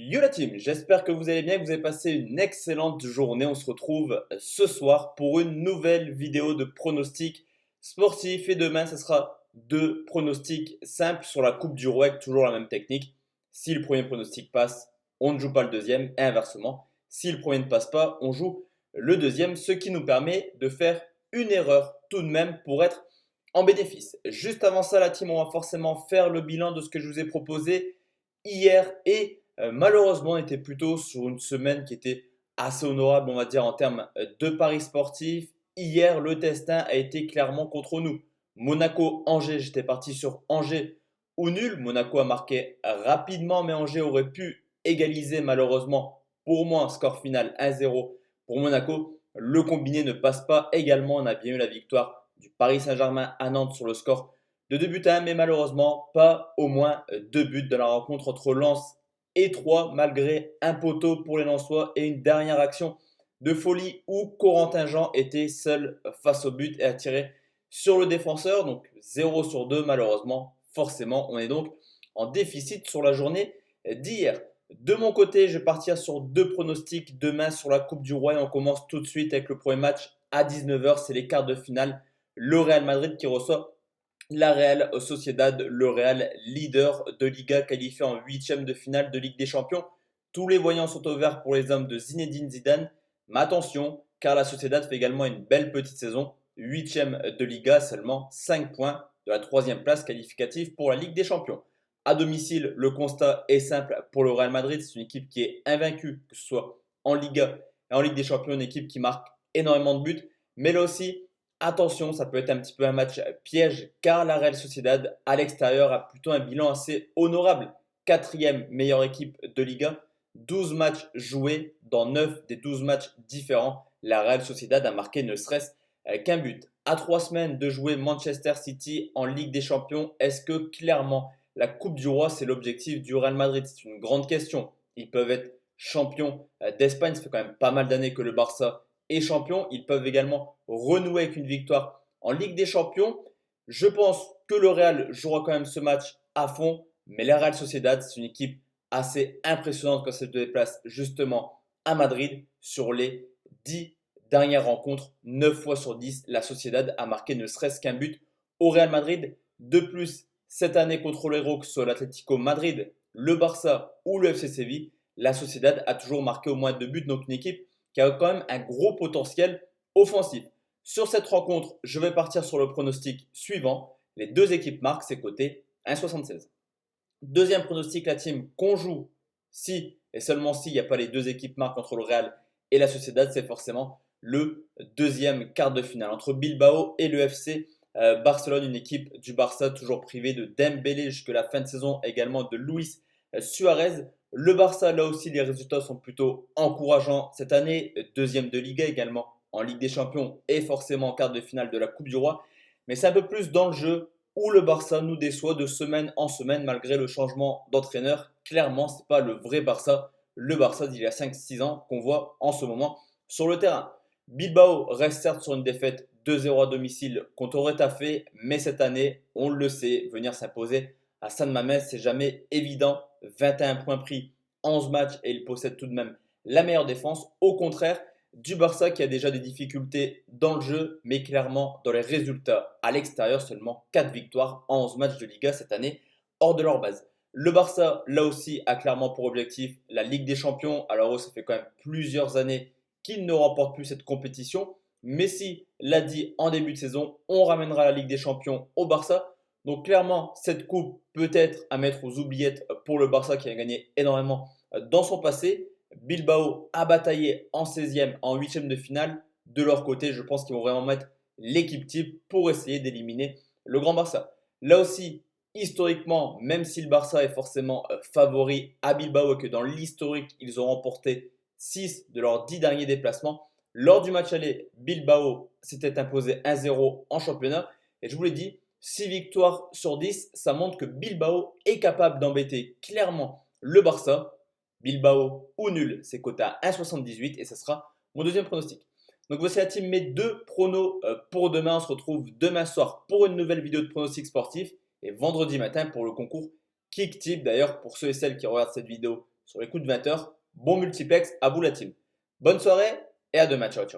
Yo la team, j'espère que vous allez bien, que vous avez passé une excellente journée. On se retrouve ce soir pour une nouvelle vidéo de pronostics sportifs. Et demain, ce sera deux pronostics simples sur la Coupe du Roi avec toujours la même technique. Si le premier pronostic passe, on ne joue pas le deuxième et inversement. Si le premier ne passe pas, on joue le deuxième, ce qui nous permet de faire une erreur tout de même pour être en bénéfice. Juste avant ça, la team, on va forcément faire le bilan de ce que je vous ai proposé hier et malheureusement, on était plutôt sur une semaine qui était assez honorable, on va dire, en termes de paris sportifs. Hier, le destin a été clairement contre nous. Monaco-Angers, j'étais parti sur Angers ou nul. Monaco a marqué rapidement, mais Angers aurait pu égaliser malheureusement. Pour moi, un score final 1-0 pour Monaco. Le combiné ne passe pas. Également, on a bien eu la victoire du Paris Saint-Germain à Nantes sur le score de 2 buts à 1, mais malheureusement, pas au moins 2 buts dans la rencontre entre Lens et 3, malgré un poteau pour les Lensois et une dernière action de folie où Corentin Jean était seul face au but et a tiré sur le défenseur. Donc 0 sur 2 malheureusement. Forcément, on est donc en déficit sur la journée d'hier. De mon côté, je vais partir sur deux pronostics demain sur la Coupe du Roi et on commence tout de suite avec le premier match à 19h. C'est les quarts de finale. Le Real Madrid qui reçoit la Real Sociedad, le Real leader de Liga qualifié en huitième de finale de Ligue des Champions. Tous les voyants sont au vert pour les hommes de Zinedine Zidane. Mais attention, car la Sociedad fait également une belle petite saison. Huitième de Liga, seulement 5 points de la troisième place qualificative pour la Ligue des Champions. À domicile, le constat est simple pour le Real Madrid. C'est une équipe qui est invaincue, que ce soit en Liga et en Ligue des Champions, une équipe qui marque énormément de buts. Mais là aussi, attention, ça peut être un petit peu un match piège car la Real Sociedad à l'extérieur a plutôt un bilan assez honorable. Quatrième meilleure équipe de Liga, 12 matchs joués dans 9 des 12 matchs différents. La Real Sociedad a marqué ne serait-ce qu'un but. À 3 semaines de jouer Manchester City en Ligue des Champions, est-ce que clairement la Coupe du Roi c'est l'objectif du Real Madrid? C'est une grande question. Ils peuvent être champions d'Espagne, ça fait quand même pas mal d'années que le Barça et champions. Ils peuvent également renouer avec une victoire en Ligue des Champions. Je pense que le Real jouera quand même ce match à fond, mais la Real Sociedad, c'est une équipe assez impressionnante quand elle se déplace justement à Madrid. Sur les 10 dernières rencontres, 9 fois sur 10, la Sociedad a marqué ne serait-ce qu'un but au Real Madrid. De plus, cette année contre les Rocks, soit l'Atlético Madrid, le Barça ou le FC Séville, la Sociedad a toujours marqué au moins 2 buts. Donc une équipe qui a quand même un gros potentiel offensif. Sur cette rencontre, je vais partir sur le pronostic suivant. Les deux équipes marquent, c'est coté 1,76. Deuxième pronostic, la team qu'on joue si et seulement si il n'y a pas les deux équipes marquent entre le Real et la Sociedad, c'est forcément le deuxième quart de finale entre Bilbao et le FC Barcelone, une équipe du Barça toujours privée de Dembélé jusque la fin de saison, également de Luis Suarez. Le Barça, là aussi, les résultats sont plutôt encourageants cette année. Deuxième de Liga également en Ligue des Champions et forcément en quart de finale de la Coupe du Roi. Mais c'est un peu plus dans le jeu où le Barça nous déçoit de semaine en semaine malgré le changement d'entraîneur. Clairement, ce n'est pas le vrai Barça, le Barça d'il y a 5-6 ans qu'on voit en ce moment sur le terrain. Bilbao reste certes sur une défaite 2-0 à domicile contre Retafe, mais cette année, on le sait, venir s'imposer à San Mamés, c'est jamais évident. 21 points pris, 11 matchs et il possède tout de même la meilleure défense. Au contraire du Barça qui a déjà des difficultés dans le jeu, mais clairement dans les résultats à l'extérieur, seulement 4 victoires en 11 matchs de Liga cette année hors de leur base. Le Barça, là aussi, a clairement pour objectif la Ligue des Champions. Alors, ça fait quand même plusieurs années qu'il ne remporte plus cette compétition. Messi l'a dit en début de saison, on ramènera la Ligue des Champions au Barça. Donc clairement, cette coupe peut être à mettre aux oubliettes pour le Barça qui a gagné énormément dans son passé. Bilbao a bataillé en 16e, en 8e de finale. De leur côté, je pense qu'ils vont vraiment mettre l'équipe type pour essayer d'éliminer le Grand Barça. Là aussi, historiquement, même si le Barça est forcément favori à Bilbao et que dans l'historique, ils ont remporté 6 de leurs 10 derniers déplacements, lors du match aller, Bilbao s'était imposé 1-0 en championnat. Et je vous l'ai dit, 6 victoires sur 10, ça montre que Bilbao est capable d'embêter clairement le Barça. Bilbao ou nul, c'est coté à 1,78 et ce sera mon deuxième pronostic. Donc voici la team, mes deux pronos pour demain. On se retrouve demain soir pour une nouvelle vidéo de pronostic sportif et vendredi matin pour le concours KickTip. D'ailleurs, pour ceux et celles qui regardent cette vidéo sur les coups de 20h. Bon multiplex à vous la team. Bonne soirée et à demain. Ciao, ciao.